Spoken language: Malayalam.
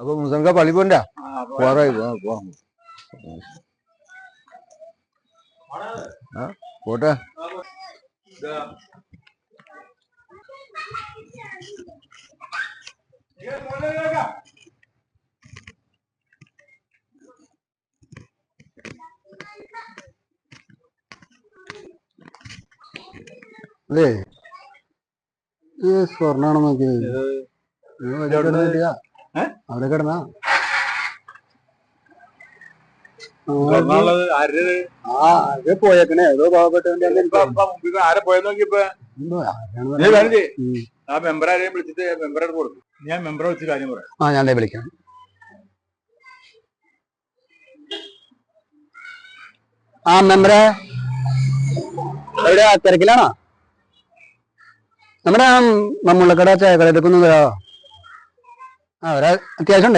അപ്പൊ മുസൽക്ക പള്ളി പോണ്ട പോറായി പോട്ടെ. അതെ ഈ സ്വർണ്ണാണോ നോക്കിയത്? അവിടെ കിടന്നാ പോയേക്കണേ ഏതോ ആരെ പോയെന്ന് നോക്കിയപ്പോ ആ മെമ്പർ ആരെയും വിളിച്ചിട്ട് മെമ്പറെ കൊടുക്കും. ഞാൻ മെമ്പറെ വിളിച്ച് കാര്യം പറയാം. ഞാൻ വിളിക്കാം. മെമ്പറെ എവിടെ തിരക്കിലാണോ? നമ്മുടെ മമ്മുള്ളക്കട ചായക്കട എടുക്കുന്നു. ഒരാ അത്യാവശ്യം